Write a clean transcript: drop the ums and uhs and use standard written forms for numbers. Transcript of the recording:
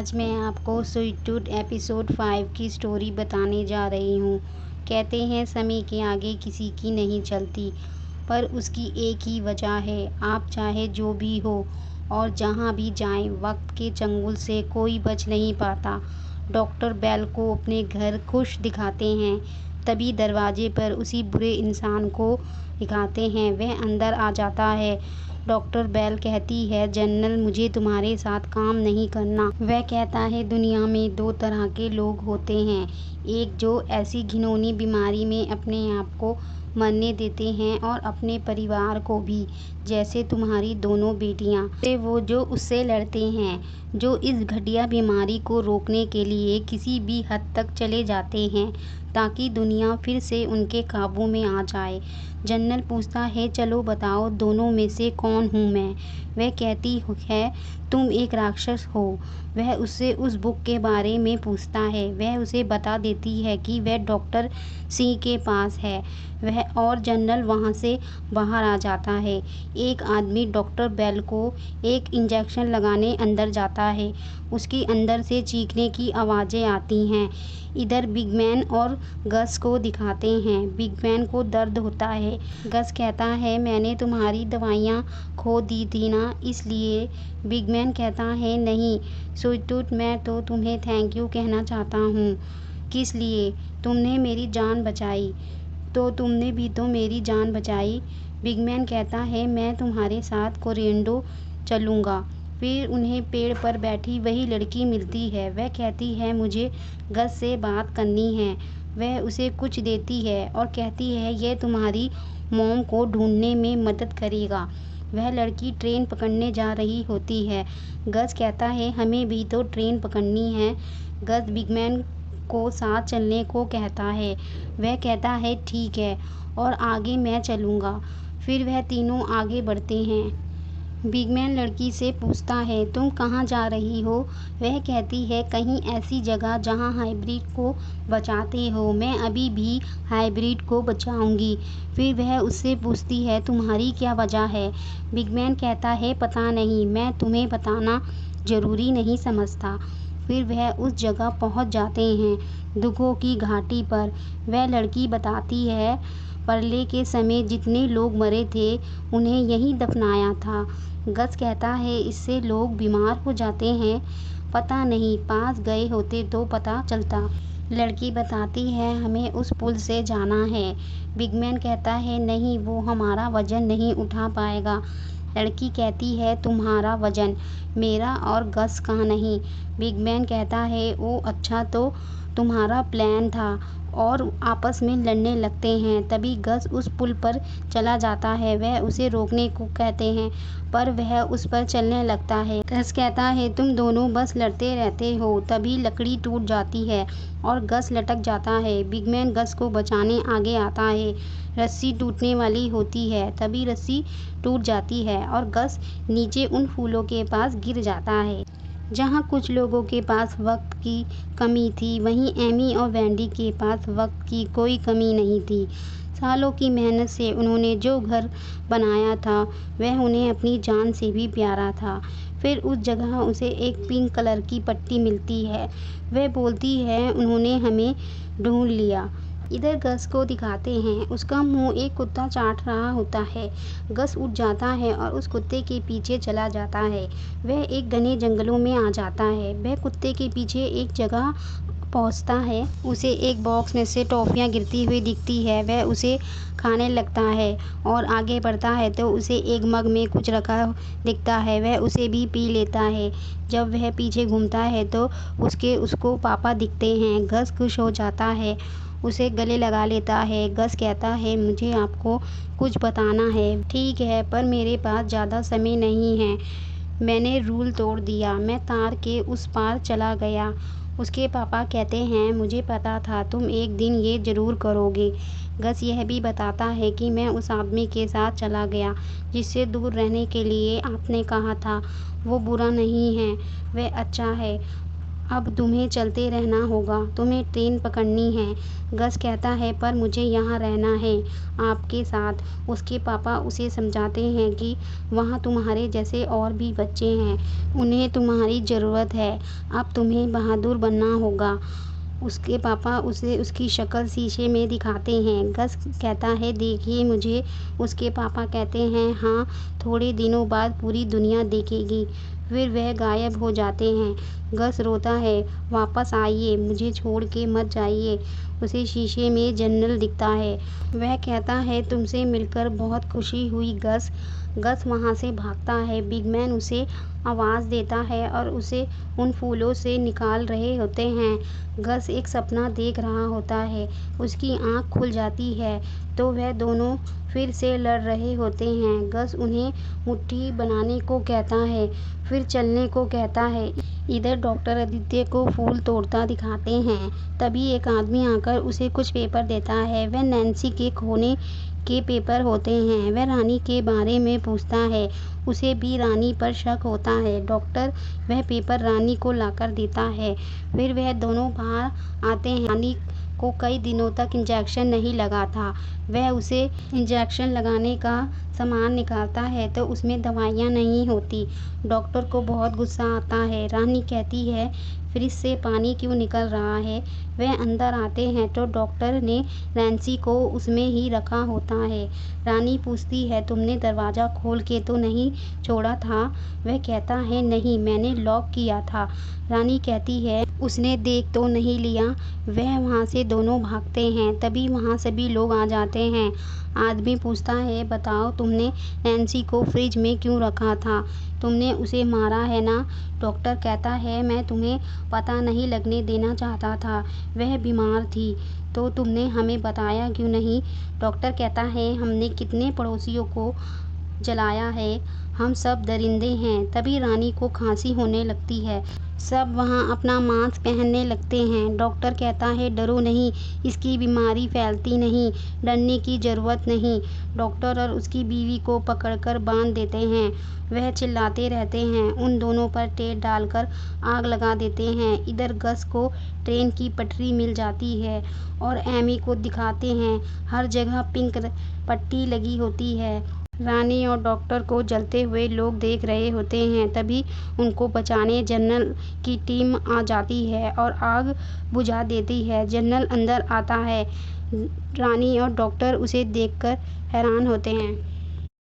आज मैं आपको स्वीट टूथ एपिसोड 5 की स्टोरी बताने जा रही हूँ। कहते हैं समय के आगे किसी की नहीं चलती, पर उसकी एक ही वजह है, आप चाहे जो भी हो और जहाँ भी जाएं, वक्त के चंगुल से कोई बच नहीं पाता। डॉक्टर बेल को अपने घर खुश दिखाते हैं, तभी दरवाजे पर उसी बुरे इंसान को दिखाते हैं। वह अंदर आ जाता है। डॉक्टर बेल कहती है, जनरल मुझे तुम्हारे साथ काम नहीं करना। वह कहता है, दुनिया में दो तरह के लोग होते हैं, एक जो ऐसी घिनौनी बीमारी में अपने आप को मरने देते हैं और अपने परिवार को भी, जैसे तुम्हारी दोनों बेटियां। से वो जो उससे लड़ते हैं, जो इस घटिया बीमारी को रोकने के लिए किसी भी हद तक चले जाते हैं ताकि दुनिया फिर से उनके काबू में आ जाए। जनरल पूछता है, चलो बताओ दोनों में से कौन हूँ मैं। वह कहती है, तुम एक राक्षस हो। वह उससे उस बुक के बारे में पूछता है। वह उसे बता देती है कि वह डॉक्टर सी के पास है। वह और जनरल वहाँ से बाहर आ जाता है। एक आदमी डॉक्टर बेल को एक इंजेक्शन लगाने अंदर जाता है। उसके अंदर से चीखने की आवाज़ें आती हैं। इधर बिगमैन और गस को दिखाते हैं। बिगमैन को दर्द होता है। गस कहता है, मैंने तुम्हारी दवाइयाँ खो दी थी ना, इसलिए। बिगमैन कहता है, नहीं स्वीट टूथ, मैं तो तुम्हें थैंक यू कहना चाहता हूँ। किस लिए? तुमने मेरी जान बचाई। तो तुमने भी तो मेरी जान बचाई। बिगमैन कहता है, मैं तुम्हारे साथ कोरिएंडो चलूँगा। फिर उन्हें पेड़ पर बैठी वही लड़की मिलती है। वह कहती है, मुझे गस से बात करनी है। वह उसे कुछ देती है और कहती है, यह तुम्हारी मॉम को ढूंढने में मदद करेगा। वह लड़की ट्रेन पकड़ने जा रही होती है। गस कहता है, हमें भी तो ट्रेन पकड़नी है। गस बिगमैन को साथ चलने को कहता है। वह कहता है, ठीक है, और आगे मैं चलूँगा। फिर वह तीनों आगे बढ़ते हैं। बिगमैन लड़की से पूछता है, तुम कहाँ जा रही हो? वह कहती है, कहीं ऐसी जगह जहाँ हाइब्रिड को बचाते हो। मैं अभी भी हाइब्रिड को बचाऊंगी। फिर वह उससे पूछती है, तुम्हारी क्या वजह है? बिगमैन कहता है, पता नहीं, मैं तुम्हें बताना ज़रूरी नहीं समझता। फिर वह उस जगह पहुंच जाते हैं, दुखों की घाटी पर। वह लड़की बताती है, प्रलय के समय जितने लोग मरे थे उन्हें यहीं दफनाया था। गस कहता है, इससे लोग बीमार हो जाते हैं। पता नहीं, पास गए होते तो पता चलता। लड़की बताती है, हमें उस पुल से जाना है। बिगमैन कहता है, नहीं, वो हमारा वजन नहीं उठा पाएगा। लड़की कहती है, तुम्हारा वजन, मेरा और गस का नहीं। बिगमैन कहता है, ओ अच्छा, तो तुम्हारा प्लान था। और आपस में लड़ने लगते हैं। तभी गस उस पुल पर चला जाता है। वह उसे रोकने को कहते हैं, पर वह उस पर चलने लगता है। गस कहता है, तुम दोनों बस लड़ते रहते हो। तभी लकड़ी टूट जाती है और गस लटक जाता है। बिगमैन गस को बचाने आगे आता है। रस्सी टूटने वाली होती है। तभी रस्सी टूट जाती है और गस नीचे उन फूलों के पास गिर जाता है। जहाँ कुछ लोगों के पास वक्त की कमी थी, वहीं एमी और वैंडी के पास वक्त की कोई कमी नहीं थी। सालों की मेहनत से उन्होंने जो घर बनाया था, वह उन्हें अपनी जान से भी प्यारा था। फिर उस जगह उसे एक पिंक कलर की पट्टी मिलती है। वह बोलती है, उन्होंने हमें ढूंढ लिया। इधर गस को दिखाते हैं। उसका मुंह एक कुत्ता चाट रहा होता है। गस उठ जाता है और उस कुत्ते के पीछे चला जाता है। वह एक घने जंगलों में आ जाता है। वह कुत्ते के पीछे एक जगह पहुंचता है। उसे एक बॉक्स में से टॉफियां गिरती हुई दिखती है। वह उसे खाने लगता है और आगे बढ़ता है तो उसे एक मग में कुछ रखा दिखता है। वह उसे भी पी लेता है। जब वह पीछे घूमता है तो उसको पापा दिखते हैं। गस खुश हो जाता है, उसे गले लगा लेता है। गस कहता है, मुझे आपको कुछ बताना है। ठीक है, पर मेरे पास ज़्यादा समय नहीं है। मैंने रूल तोड़ दिया, मैं तार के उस पार चला गया। उसके पापा कहते हैं, मुझे पता था तुम एक दिन ये ज़रूर करोगे। गस यह भी बताता है कि मैं उस आदमी के साथ चला गया जिससे दूर रहने के लिए आपने कहा था। वो बुरा नहीं है, वह अच्छा है। अब तुम्हें चलते रहना होगा, तुम्हें ट्रेन पकड़नी है। गस कहता है पर मुझे यहाँ रहना है आपके साथ। उसके पापा उसे समझाते हैं कि वहाँ तुम्हारे जैसे और भी बच्चे हैं, उन्हें तुम्हारी ज़रूरत है। अब तुम्हें बहादुर बनना होगा। उसके पापा उसे उसकी शक्ल शीशे में दिखाते हैं। गस कहता है देखिए मुझे। उसके पापा कहते हैं हाँ, थोड़े दिनों बाद पूरी दुनिया देखेगी। फिर वह गायब हो जाते हैं। गस रोता है, वापस आइए, मुझे छोड़ के मत जाइए। उसे शीशे में जन्नल दिखता है। वह कहता है तुमसे मिलकर बहुत खुशी हुई गस। गस वहाँ से भागता है। बिगमैन उसे आवाज़ देता है और उसे उन फूलों से निकाल रहे होते हैं। गस एक सपना देख रहा होता है। उसकी आँख खुल जाती है तो वह दोनों फिर से लड़ रहे होते हैं। गस उन्हें मुट्ठी बनाने को कहता है, फिर चलने को कहता है। इधर डॉक्टर आदित्य को फूल तोड़ता दिखाते हैं। तभी एक आदमी आकर उसे कुछ पेपर देता है। वह नैन्सी के खोने के पेपर होते हैं। वह रानी के बारे में पूछता है। उसे भी रानी पर शक होता है। डॉक्टर वह पेपर रानी को लाकर देता है। फिर वह दोनों बाहर आते हैं। रानी को कई दिनों तक इंजेक्शन नहीं लगा था। वह उसे इंजेक्शन लगाने का सामान निकालता है तो उसमें दवाइयाँ नहीं होती। डॉक्टर को बहुत गुस्सा आता है। रानी कहती है फ्रिज से पानी क्यों निकल रहा है। वह अंदर आते हैं तो डॉक्टर ने नैन्सी को उसमें ही रखा होता है। रानी पूछती है तुमने दरवाज़ा खोल के तो नहीं छोड़ा था। वह कहता है नहीं, मैंने लॉक किया था। रानी कहती है उसने देख तो नहीं लिया। वह वहाँ से दोनों भागते हैं। तभी वहाँ सभी लोग आ जाते हैं। आदमी पूछता है बताओ तुमने नैन्सी को फ्रिज में क्यों रखा था, तुमने उसे मारा है ना। डॉक्टर कहता है मैं तुम्हें पता नहीं लगने देना चाहता था, वह बीमार थी। तो तुमने हमें बताया क्यों नहीं। डॉक्टर कहता है हमने कितने पड़ोसियों को जलाया है, हम सब दरिंदे हैं। तभी रानी को खांसी होने लगती है। सब वहाँ अपना मास्क पहनने लगते हैं। डॉक्टर कहता है डरो नहीं, इसकी बीमारी फैलती नहीं, डरने की ज़रूरत नहीं। डॉक्टर और उसकी बीवी को पकड़कर बांध देते हैं। वह चिल्लाते रहते हैं। उन दोनों पर तेल डालकर आग लगा देते हैं। इधर गस को ट्रेन की पटरी मिल जाती है और एमी को दिखाते हैं। हर जगह पिंक पट्टी लगी होती है। रानी और डॉक्टर को जलते हुए लोग देख रहे होते हैं। तभी उनको बचाने जनरल की टीम आ जाती है और आग बुझा देती है। जनरल अंदर आता है। रानी और डॉक्टर उसे देखकर हैरान होते हैं।